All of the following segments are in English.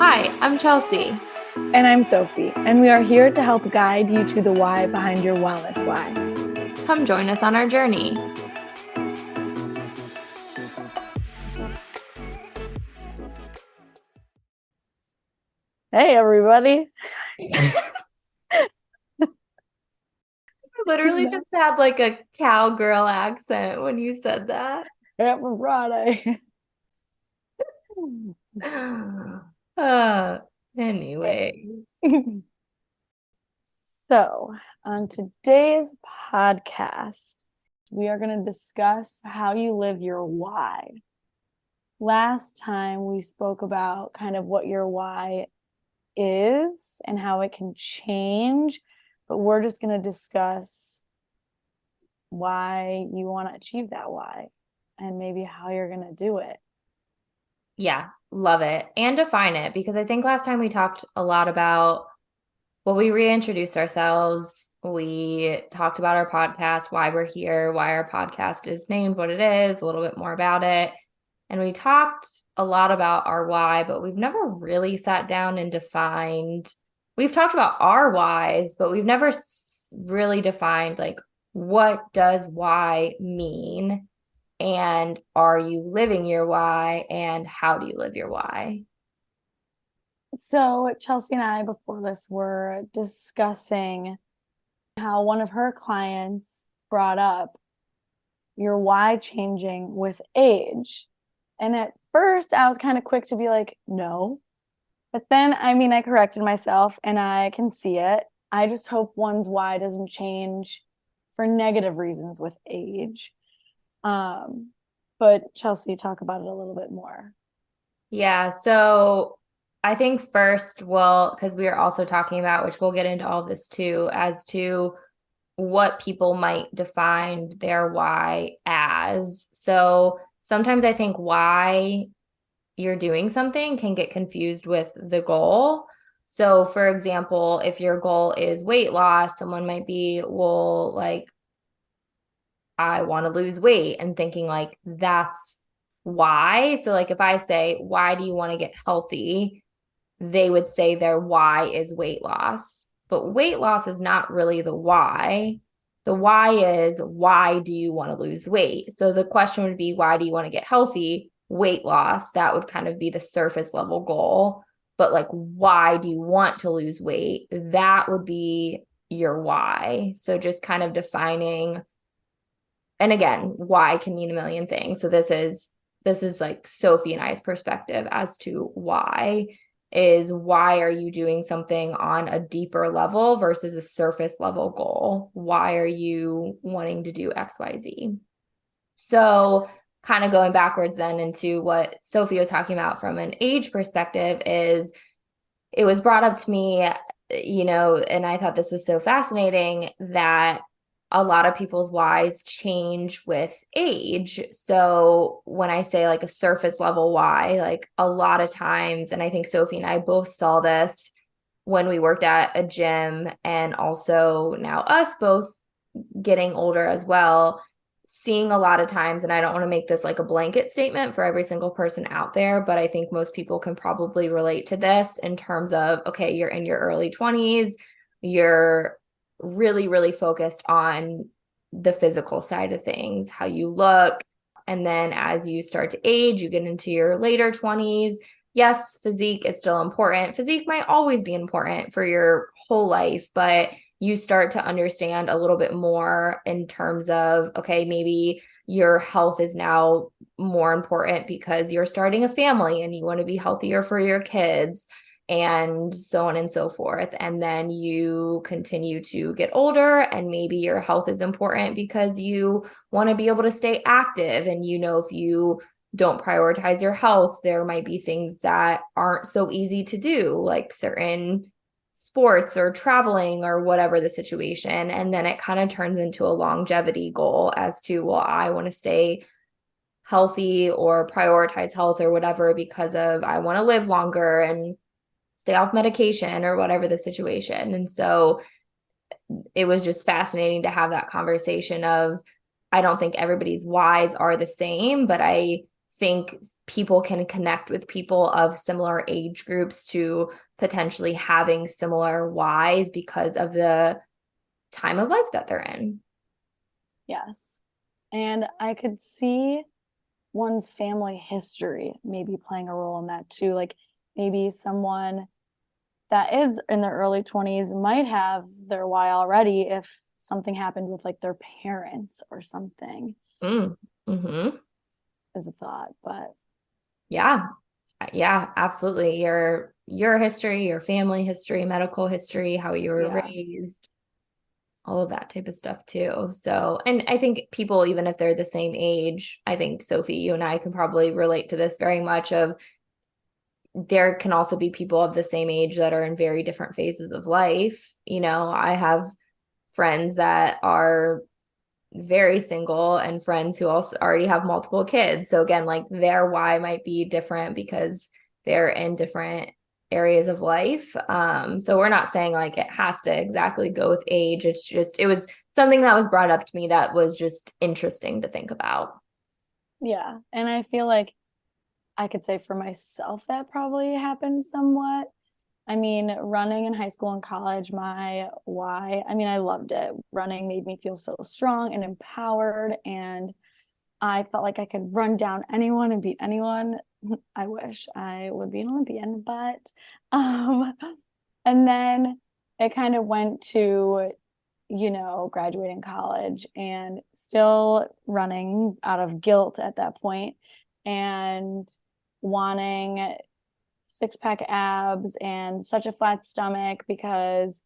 Hi, I'm Chelsea. And I'm Sophie, and we are here to help guide you to the why behind your wellness why. Come join us on our journey. Hey, everybody. I literally just had like a cowgirl accent when you said that. Happy Friday. uh, anyways. So, on today's podcast, we are going to discuss how you live your why. Last time we spoke about kind of what your why is and how it can change, but we're just going to discuss why you want to achieve that why and maybe how you're going to do it. Yeah, love it. And define it, because I think last time we talked a lot about, well, we reintroduced ourselves. We talked about our podcast, why we're here, why our podcast is named what it is, a little bit more about it. And we talked a lot about our why, but we've never really sat down and defined. We've talked about our whys, but we've never really defined like, what does why mean? And are you living your why? And how do you live your why? So Chelsea and I, before this, were discussing how one of her clients brought up your why changing with age. And at first, I was kind of quick to be like, no. But then, I corrected myself and I can see it. I just hope one's why doesn't change for negative reasons with age. But Chelsea, talk about it a little bit more. Yeah. So I think first, well, because we are also talking about, which we'll get into all of this too, as to what people might define their why as. So sometimes I think why you're doing something can get confused with the goal. So, for example, if your goal is weight loss, someone might be, well, like, I want to lose weight, and thinking like that's why. So, like, if I say, why do you want to get healthy? They would say their why is weight loss. But weight loss is not really the why. The why is, why do you want to lose weight? So the question would be, why do you want to get healthy? Weight loss, that would kind of be the surface level goal. But like, why do you want to lose weight? That would be your why. So just kind of defining, and again, why can mean a million things. So this is like Sophie and I's perspective as to why is, why are you doing something on a deeper level versus a surface level goal? Why are you wanting to do XYZ? So kind of going backwards then into what Sophie was talking about from an age perspective is, it was brought up to me, and I thought this was so fascinating that a lot of people's whys change with age. So when I say like a surface level why, like a lot of times, and I think Sophie and I both saw this when we worked at a gym, and also now us both getting older as well, seeing a lot of times, and I don't want to make this like a blanket statement for every single person out there, but I think most people can probably relate to this in terms of, okay, you're in your early 20s, you're really, really focused on the physical side of things, how you look. And then as you start to age, you get into your later 20s. Yes, physique is still important. Physique might always be important for your whole life, but you start to understand a little bit more in terms of, okay, maybe your health is now more important because you're starting a family and you want to be healthier for your kids, and so on and so forth. And then you continue to get older, and maybe your health is important because you want to be able to stay active. And if you don't prioritize your health, there might be things that aren't so easy to do, like certain sports or traveling or whatever the situation. And then it kind of turns into a longevity goal as to, well, I want to stay healthy or prioritize health or whatever because of, I want to live longer and stay off medication or whatever the situation. And so it was just fascinating to have that conversation of, I don't think everybody's whys are the same, but I think people can connect with people of similar age groups to potentially having similar whys because of the time of life that they're in. Yes. And I could see one's family history maybe playing a role in that too. Like maybe someone that is in their early 20s might have their why already if something happened with like their parents or something, Mm. Mm-hmm. is a thought. But Yeah. Yeah, absolutely. Your history, your family history, medical history, how you were yeah, raised, all of that type of stuff too. So, and I think people, even if they're the same age, I think Sophie, you and I can probably relate to this very much of there can also be people of the same age that are in very different phases of life. I have friends that are very single and friends who also already have multiple kids. So again, like their why might be different because they're in different areas of life. So we're not saying like it has to exactly go with age. It's just it was something that was brought up to me that was just interesting to think about. yeah. And I feel like I could say for myself that probably happened somewhat. I mean, running in high school and college, my why, I mean, I loved it. Running made me feel so strong and empowered, and I felt like I could run down anyone and beat anyone. I wish I would be an Olympian, but um and then it kind of went to, graduating college and still running out of guilt at that point and wanting six pack abs and such a flat stomach because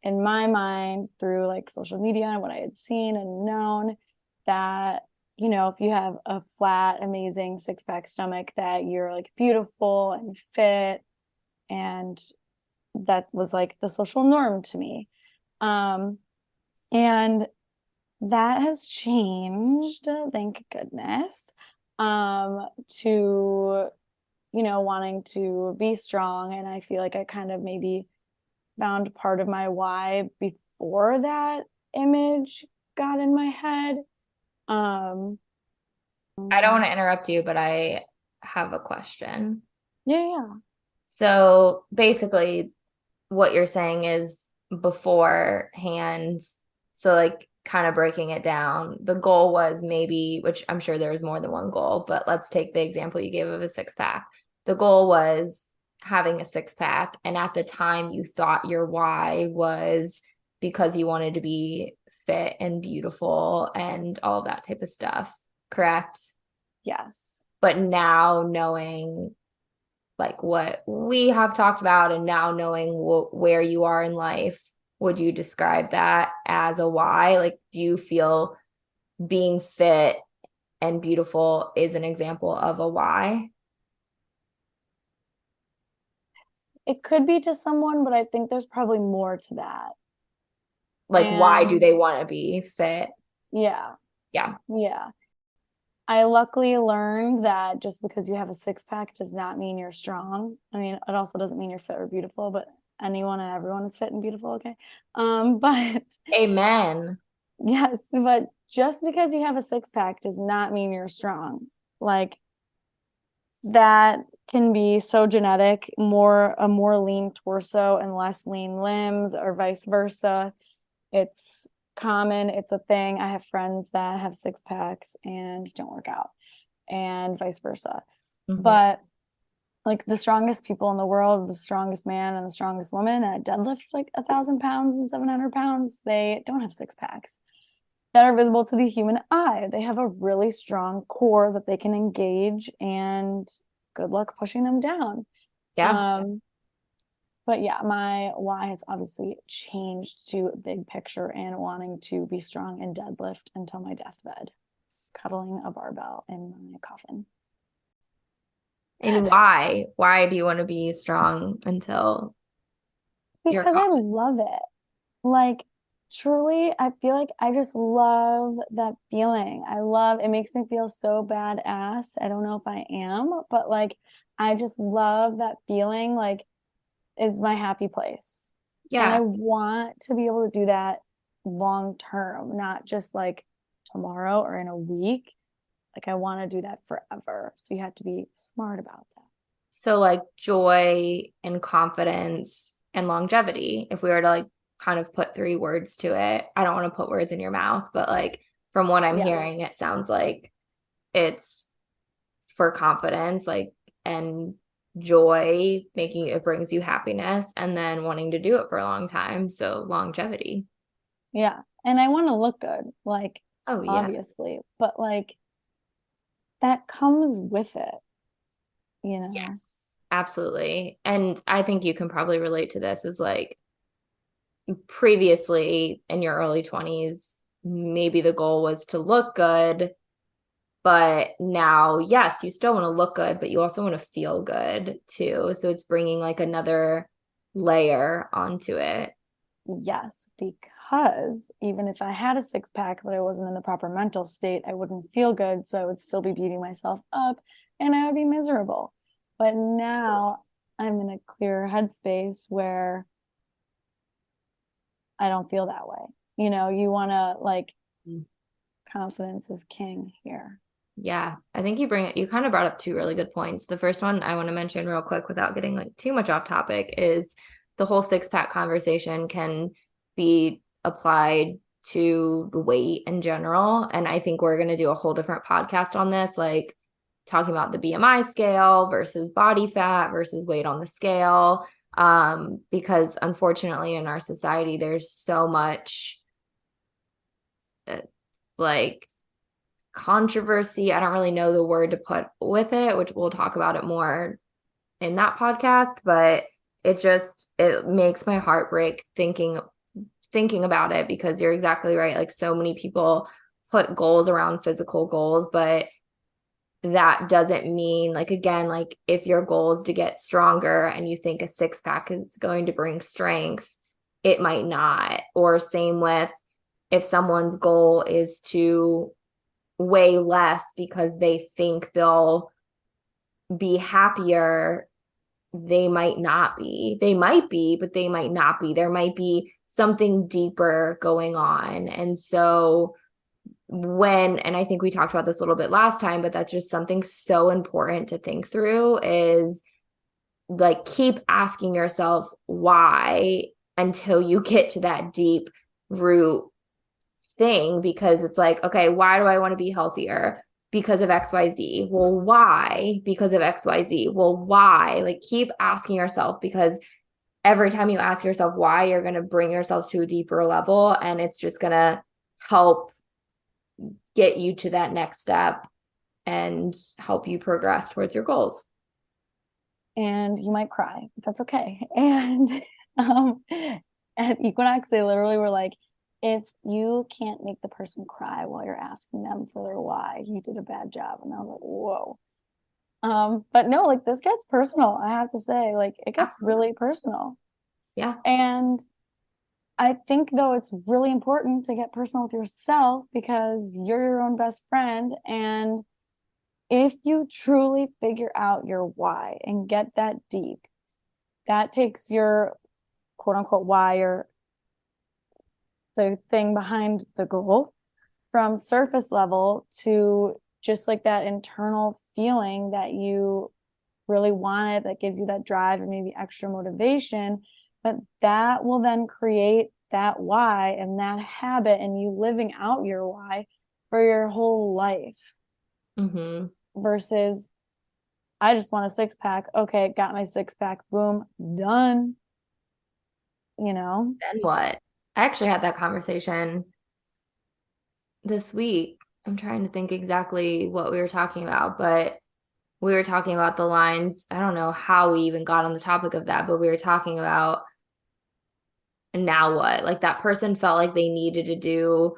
in my mind through like social media and what I had seen and known that if you have a flat amazing six pack stomach that you're like beautiful and fit, and that was like the social norm to me. And that has changed, thank goodness, to wanting to be strong. And I feel like I kind of maybe found part of my why before that image got in my head. Um, I don't want to interrupt you, but I have a question. yeah, So basically, what you're saying is beforehand, so like kind of breaking it down, the goal was maybe, which I'm sure there was more than one goal, but let's take the example you gave of a six pack. The goal was having a six pack. And at the time, you thought your why was because you wanted to be fit and beautiful and all of that type of stuff, correct? yes. But now knowing like what we have talked about and now knowing where you are in life, would you describe that as a why? Like, do you feel being fit and beautiful is an example of a why? It could be to someone, but I think there's probably more to that. Like, why do And they want to be fit? yeah, Yeah. yeah. I luckily learned that just because you have a six pack does not mean you're strong. I mean, it also doesn't mean you're fit or beautiful, but anyone and everyone is fit and beautiful, okay? But Amen. yes, but just because you have a six pack does not mean you're strong. Like that can be so genetic, a more lean torso and less lean limbs, or vice versa. It's common, it's a thing. I have friends that have six packs and don't work out, and vice versa. Mm-hmm. But like the strongest people in the world, the strongest man and the strongest woman that deadlift like 1,000 pounds and 700 pounds, they don't have six packs that are visible to the human eye. They have a really strong core that they can engage, and good luck pushing them down. Yeah. Um, but yeah, my why has obviously changed to big picture and wanting to be strong and deadlift until my deathbed, cuddling a barbell in my coffin. And why? Why do you want to be strong until your Because I coffin? love it. Like, truly, I feel like I just love that feeling. I love it, makes me feel so badass. I don't know if I am, but like, I just love that feeling, like, is my happy place. And I Yeah. want to be able to do that long term, not just like tomorrow or in a week. Like I want to do that forever. So you have to be smart about that. So like joy and confidence and longevity, if we were to like kind of put three words to it, I don't want to put words in your mouth, but like from what I'm Yeah. hearing, it sounds like it's for confidence, like, and joy, making it brings you happiness, and then wanting to do it for a long time. So longevity. Yeah. And I want to look good, like Oh, yeah. obviously, but like that comes with it, you know? Yes, absolutely. And I think you can probably relate to this is like previously in your early 20s, maybe the goal was to look good. But now, yes, you still want to look good, but you also want to feel good too. So it's bringing like another layer onto it. Yes, because even if I had a six pack, but I wasn't in the proper mental state, I wouldn't feel good. So I would still be beating myself up and I would be miserable. But now I'm in a clear headspace where I don't feel that way. You know, you want to like confidence is king here. Yeah, I think you kind of brought up two really good points. The first one I want to mention real quick without getting like too much off topic is the whole six pack conversation can be applied to weight in general. And I think we're going to do a whole different podcast on this, like talking about the BMI scale versus body fat versus weight on the scale. Because unfortunately in our society, there's so much uh, like controversy. I don't really know the word to put with it, which we'll talk about it more in that podcast, but it makes my heart break thinking about it because you're exactly right. Like so many people put goals around physical goals, but that doesn't mean like again, like if your goal is to get stronger and you think a six pack is going to bring strength, it might not. Or same with if someone's goal is to way less because they think they'll be happier, they might not be. They might be, but they might not be. There might be something deeper going on. And so and I think we talked about this a little bit last time, but that's just something so important to think through is like keep asking yourself why until you get to that deep root thing, because it's like, okay, why do I want to be healthier? Because of XYZ. Well, why? Because of XYZ. Well, why? Like keep asking yourself, because every time you ask yourself why, you're going to bring yourself to a deeper level and it's just going to help get you to that next step and help you progress towards your goals. And you might cry, but that's okay. And at Equinox, they literally were like, if you can't make the person cry while you're asking them for their why, you did a bad job. And I was like, whoa. But no, like this gets personal. I have to say, like it gets Absolutely. really personal. Yeah. And I think though it's really important to get personal with yourself because you're your own best friend. And if you truly figure out your why and get that deep, that takes your quote unquote why or the thing behind the goal from surface level to just like that internal feeling that you really want it, that gives you that drive and maybe extra motivation. But that will then create that why and that habit and you living out your why for your whole life Mm-hmm. versus I just want a six pack. Okay, got my six pack. Boom, done. You know? Then what? I actually had that conversation this week. I'm trying to think exactly what we were talking about, but we were talking about the lines. I don't know how we even got on the topic of that, but we were talking about now what? Like that person felt like they needed to do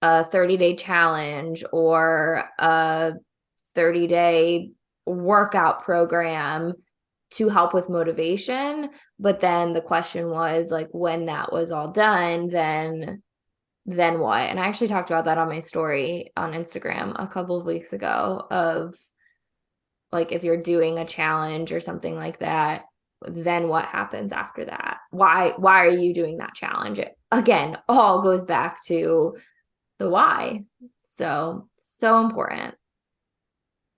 a 30-day challenge or a 30-day workout program to help with motivation. But then the question was like when that was all done, then what? And I actually talked about that on my story on Instagram a couple of weeks ago of like if you're doing a challenge or something like that, then what happens after that? Why are you doing that challenge? It, again, all goes back to the why. So important.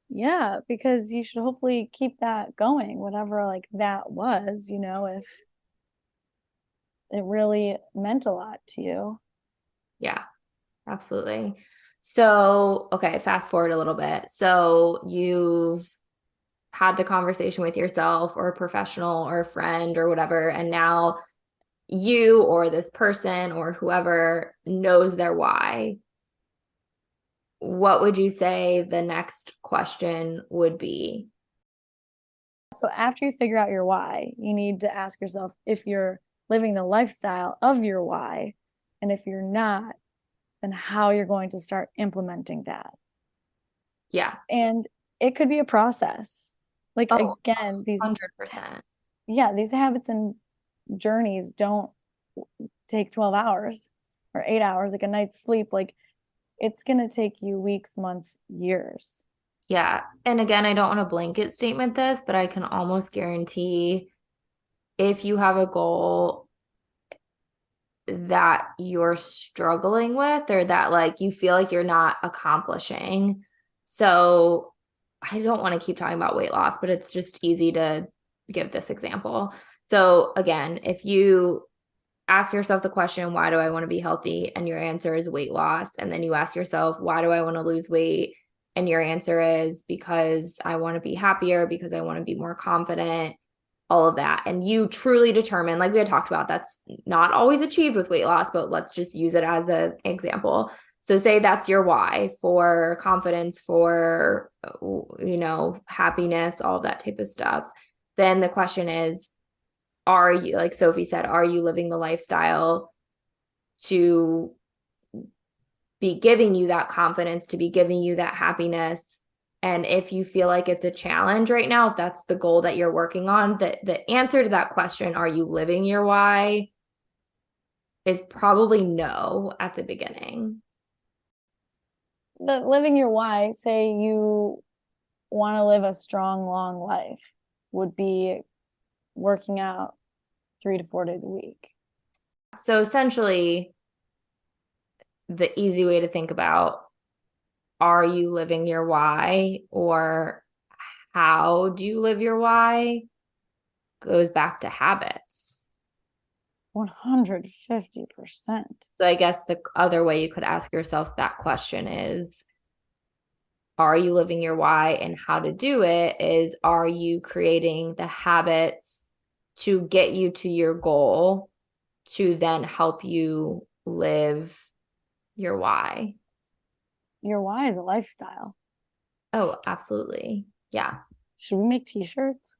Yeah, because you should hopefully keep that going, whatever like that was, if it really meant a lot to you. Yeah, absolutely. So, okay, fast forward a little bit. So you've had the conversation with yourself or a professional or a friend or whatever, and now you or this person or whoever knows their why. What would you say the next question would be? So after you figure out your why, you need to ask yourself if you're living the lifestyle of your why. And if you're not, then how you're going to start implementing that. Yeah. And it could be a process. Like Oh, again, 100%. these habits and journeys don't take 12 hours or 8 hours, like a night's sleep. Like it's going to take you weeks, months, years. Yeah. And again, I don't want to blanket statement this, but I can almost guarantee if you have a goal that you're struggling with or that like you feel like you're not accomplishing. So I don't want to keep talking about weight loss, but it's just easy to give this example. So again, if you ask yourself the question, why do I want to be healthy? And your answer is weight loss. And then you ask yourself, why do I want to lose weight? And your answer is because I want to be happier, because I want to be more confident, all of that. And you truly determine, like we had talked about, that's not always achieved with weight loss, but let's just use it as an example. So say that's your why for confidence, for, happiness, all of that type of stuff. Then the question is, are you, like Sophie said, are you living the lifestyle to be giving you that confidence, to be giving you that happiness? And if you feel like it's a challenge right now, if that's the goal that you're working on, the answer to that question, are you living your why, is probably no at the beginning. But living your why, say you want to live a strong, long life, would be working out 3 to 4 days a week. So essentially, the easy way to think about, are you living your why, or how do you live your why, goes back to habits. 150%. So I guess the other way you could ask yourself that question is, are you living your why? And how to do it is, are you creating the habits to get you to your goal to then help you live your why? Your why is a lifestyle. Oh, absolutely. Yeah. Should we make t-shirts?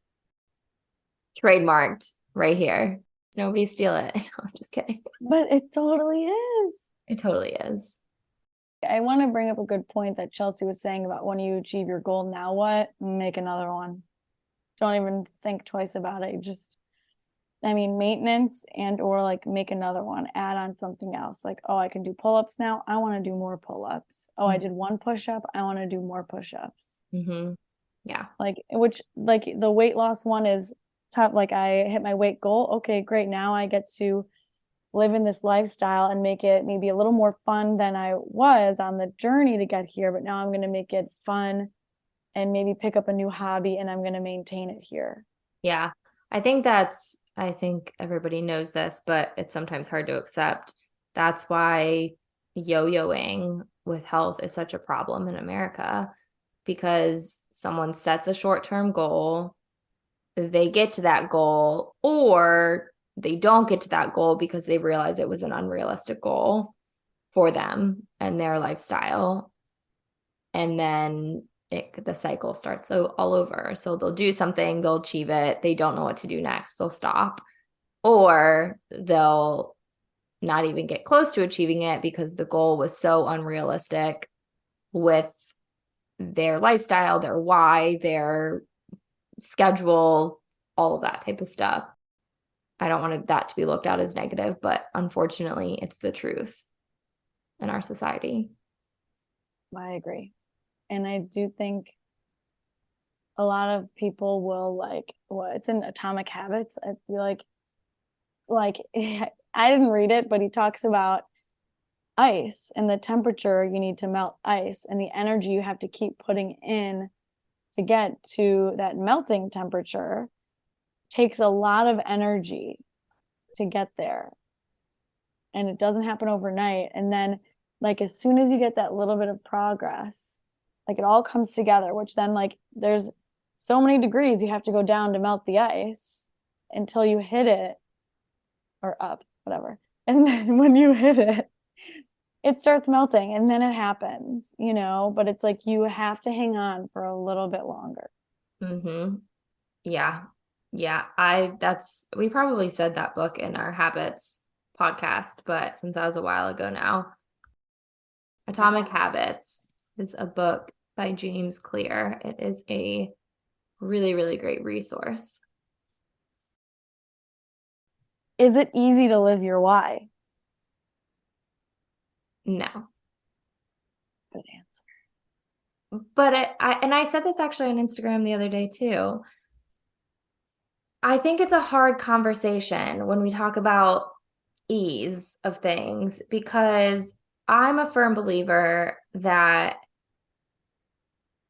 Trademarked right here. Nobody steal it. No, I'm just kidding. But it totally is. It totally is. I want to bring up a good point that Chelsea was saying about when you achieve your goal, now what? Make another one. Don't even think twice about it. Maintenance and or like make another one, add on something else. Like, oh, I can do pull-ups now. I want to do more pull-ups. Oh, I did one push-up. I want to do more push-ups. Mm-hmm. Yeah. Which the weight loss one is tough. Like I hit my weight goal. Okay, great. Now I get to live in this lifestyle and make it maybe a little more fun than I was on the journey to get here. But now I'm going to make it fun and maybe pick up a new hobby and I'm going to maintain it here. Yeah. I think everybody knows this, but it's sometimes hard to accept. That's why yo-yoing with health is such a problem in America, because someone sets a short-term goal, they get to that goal, or they don't get to that goal because they realize it was an unrealistic goal for them and their lifestyle. And then the cycle starts all over. So they'll do something, they'll achieve it, they don't know what to do next, they'll stop, or they'll not even get close to achieving it because the goal was so unrealistic with their lifestyle, their why, their schedule, all of that type of stuff. I don't want that to be looked at as negative, but unfortunately, it's the truth in our society. I agree. And I do think a lot of people will it's in Atomic Habits. I feel like I didn't read it, but he talks about ice, and the temperature you need to melt ice and the energy you have to keep putting in to get to that melting temperature takes a lot of energy to get there. And it doesn't happen overnight. And then, like, as soon as you get that little bit of progress, like, it all comes together, which then, like, there's so many degrees you have to go down to melt the ice until you hit it, or up, whatever. And then when you hit it, it starts melting and then it happens, but it's like you have to hang on for a little bit longer. Mm-hmm. Yeah. Yeah. We probably said that book in our habits podcast, but since that was a while ago now, Atomic Habits is a book by James Clear. It is a really, really great resource. Is it easy to live your why? No. Good answer. But I said this actually on Instagram the other day too. I think it's a hard conversation when we talk about ease of things, because I'm a firm believer that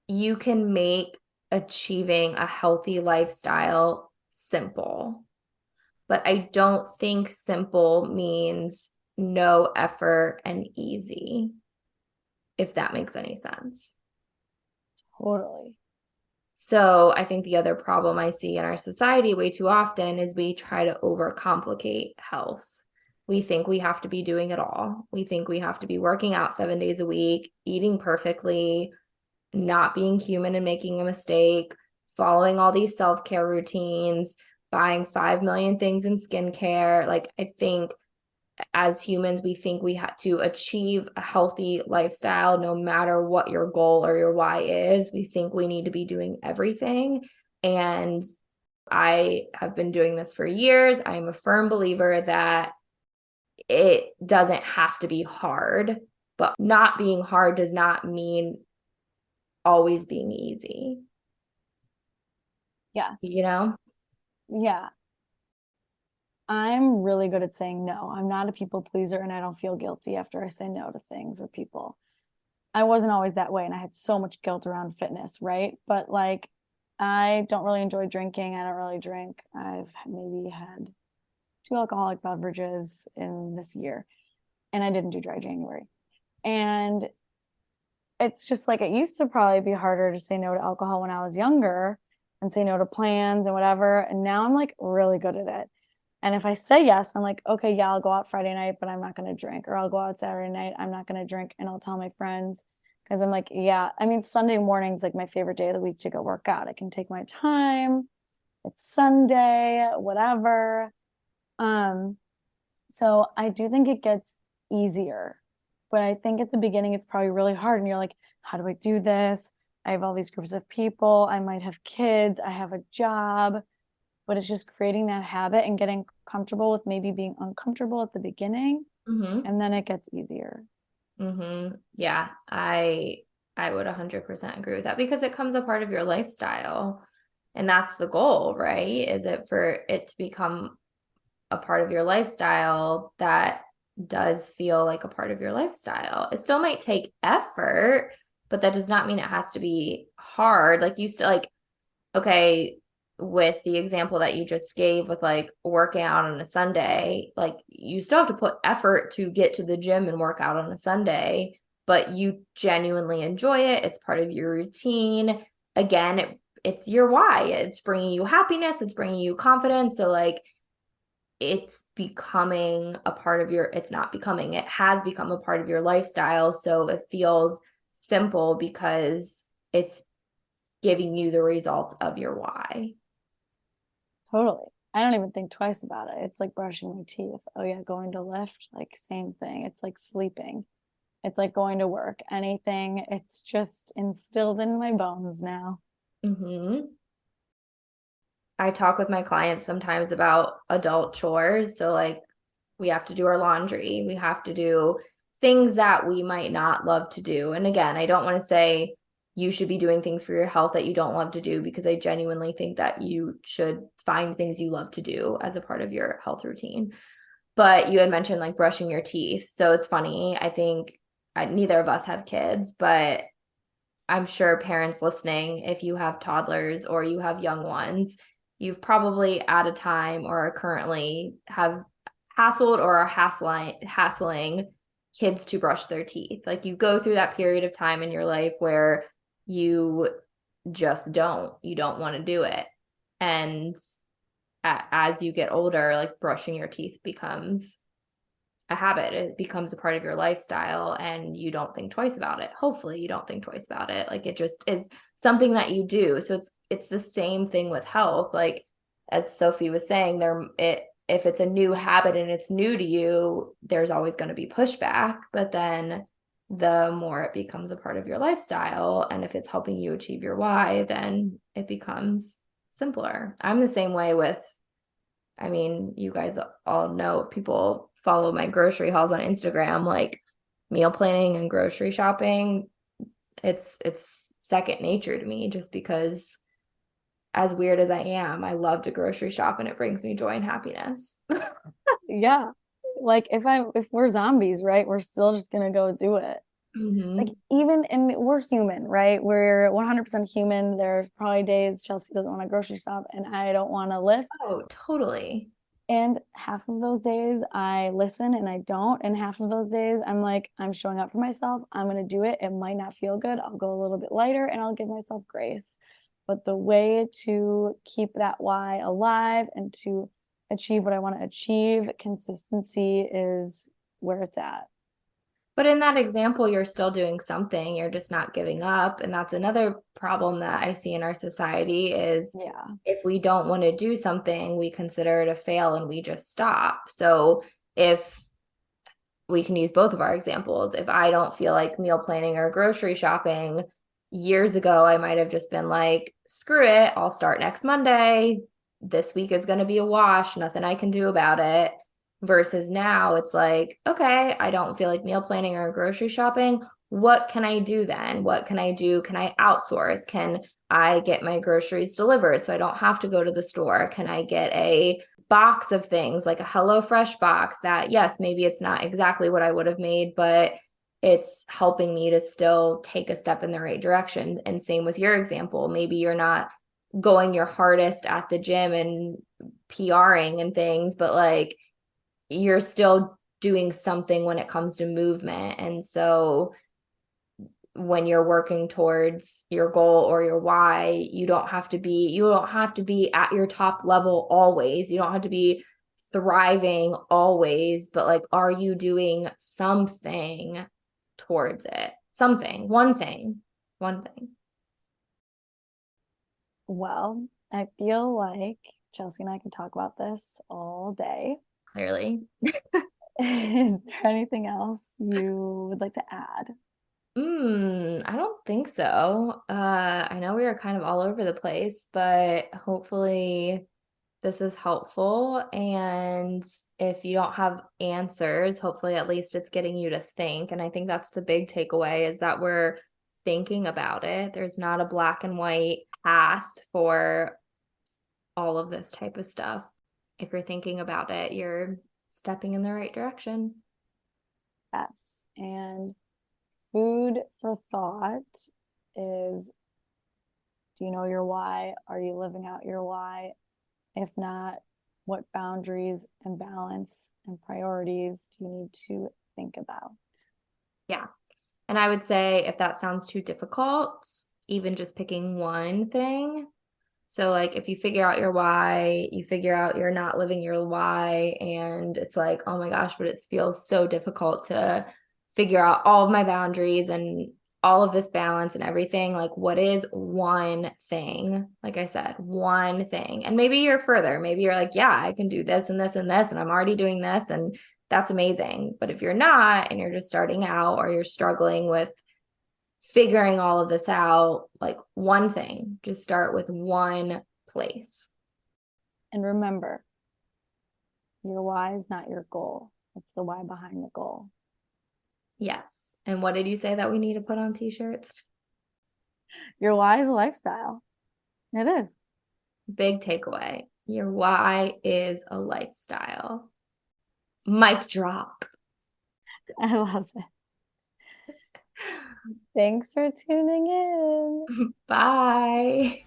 you can make achieving a healthy lifestyle simple. But I don't think simple means no effort and easy, if that makes any sense. Totally. So I think the other problem I see in our society way too often is we try to overcomplicate health. We think we have to be doing it all. We think we have to be working out 7 days a week, eating perfectly, not being human and making a mistake, following all these self-care routines, buying 5 million things in skincare. Like, I think as humans, we think we have to achieve a healthy lifestyle no matter what your goal or your why is. We think we need to be doing everything. And I have been doing this for years. I am a firm believer that it doesn't have to be hard, but not being hard does not mean always being easy. Yes. Yeah. I'm really good at saying no. I'm not a people pleaser, and I don't feel guilty after I say no to things or people. I wasn't always that way, and I had so much guilt around fitness, right? But like, I don't really enjoy drinking. I don't really drink. I've maybe had 2 alcoholic beverages in this year, and I didn't do dry January. And it's just like, it used to probably be harder to say no to alcohol when I was younger and say no to plans and whatever. And now I'm like really good at it. And if I say yes, I'm like, okay, yeah, I'll go out Friday night, but I'm not going to drink. Or I'll go out Saturday night, I'm not going to drink. And I'll tell my friends, because I'm like, yeah, I mean, Sunday morning's like my favorite day of the week to go work out. I can take my time. It's Sunday, whatever. So I do think it gets easier. But I think at the beginning, it's probably really hard. And you're like, how do I do this? I have all these groups of people. I might have kids. I have a job. But it's just creating that habit and getting comfortable with maybe being uncomfortable at the beginning. Mm-hmm. And then it gets easier. Mm-hmm. Yeah, I would 100% agree with that, because it comes a part of your lifestyle. And that's the goal, right? Is it for it to become a part of your lifestyle that does feel like a part of your lifestyle. It still might take effort, but that does not mean it has to be hard. Like, you still, like, okay, with the example that you just gave with like working out on a Sunday, like, you still have to put effort to get to the gym and work out on a Sunday, but you genuinely enjoy it. It's part of your routine. Again, it's your why. It's bringing you happiness. It's bringing you confidence. So like, it's becoming a part of your, it's not becoming, it has become a part of your lifestyle. So it feels simple because it's giving you the results of your why. Totally. I don't even think twice about it. It's like brushing my teeth. Oh yeah, going to lift, like same thing. It's like sleeping. It's like going to work. Anything. It's just instilled in my bones now. Mm-hmm. I talk with my clients sometimes about adult chores. So like, we have to do our laundry. We have to do things that we might not love to do. And again, I don't want to say you should be doing things for your health that you don't love to do, because I genuinely think that you should find things you love to do as a part of your health routine. But you had mentioned like brushing your teeth. So it's funny. I think neither of us have kids, but I'm sure parents listening, if you have toddlers or you have young ones, you've probably at a time or currently have hassled or are hassling kids to brush their teeth. Like you go through that period of time in your life where you just you don't want to do it. And as you get older, like brushing your teeth becomes a habit. It becomes a part of your lifestyle and you don't think twice about it. Hopefully you don't think twice about it. Like it just is something that you do. So it's the same thing with health. Like as Sophie was saying, if it's a new habit and it's new to you, there's always going to be pushback, but then the more it becomes a part of your lifestyle and if it's helping you achieve your why, then it becomes simpler. I'm the same way with, I mean, you guys all know if people follow my grocery hauls on Instagram, like meal planning and grocery shopping, it's second nature to me just because as weird as I am, I love to grocery shop and it brings me joy and happiness. Yeah. Like if we're zombies, right? We're still just gonna go do it. Like Mm-hmm. even and we're human, right? We're 100% human. There's probably days Chelsea doesn't want to grocery shop and I don't want to lift. Oh, totally. And half of those days I listen and I don't. And half of those days I'm like, I'm showing up for myself. I'm going to do it. It might not feel good. I'll go a little bit lighter and I'll give myself grace. But the way to keep that why alive and to achieve what I want to achieve, consistency is where it's at. But in that example, you're still doing something, you're just not giving up. And that's another problem that I see in our society is Yeah. if we don't want to do something, we consider it a fail and we just stop. So if we can use both of our examples, if I don't feel like meal planning or grocery shopping, years ago, I might have just been like, screw it, I'll start next Monday. This week is going to be a wash, nothing I can do about it. Versus now, it's like, okay, I don't feel like meal planning or grocery shopping. What can I do then? What can I do? Can I outsource? Can I get my groceries delivered so I don't have to go to the store? Can I get a box of things like a HelloFresh box that, yes, maybe it's not exactly what I would have made, but it's helping me to still take a step in the right direction. And same with your example. Maybe you're not going your hardest at the gym and PRing and things, but like you're still doing something when it comes to movement. And so when you're working towards your goal or your why, you don't have to be at your top level always. You don't have to be thriving always, but like are you doing something towards it? Something, one thing, one thing. Well, I feel like Chelsea and I can talk about this all day. Clearly. Is there anything else you would like to add? I don't think so. I know we are kind of all over the place, but hopefully this is helpful. And if you don't have answers, hopefully at least it's getting you to think. And I think that's the big takeaway is that we're thinking about it. There's not a black and white path for all of this type of stuff. If you're thinking about it, you're stepping in the right direction. Yes. And food for thought is, do you know your why? Are you living out your why? If not, what boundaries and balance and priorities do you need to think about? Yeah. And I would say if that sounds too difficult, even just picking one thing. So, like, if you figure out your why, you figure out you're not living your why, and it's like, oh my gosh, but it feels so difficult to figure out all of my boundaries and all of this balance and everything. Like, what is one thing? Like I said, one thing. And maybe you're further. Maybe you're like, yeah, I can do this and this and this, and I'm already doing this. And that's amazing. But if you're not, and you're just starting out or you're struggling with figuring all of this out, like one thing, just start with one place. And remember, your why is not your goal. It's the why behind the goal. Yes. And what did you say that we need to put on t-shirts? Your why is a lifestyle. It is. Big takeaway. Your why is a lifestyle. Mic drop. I love it. Thanks for tuning in. Bye.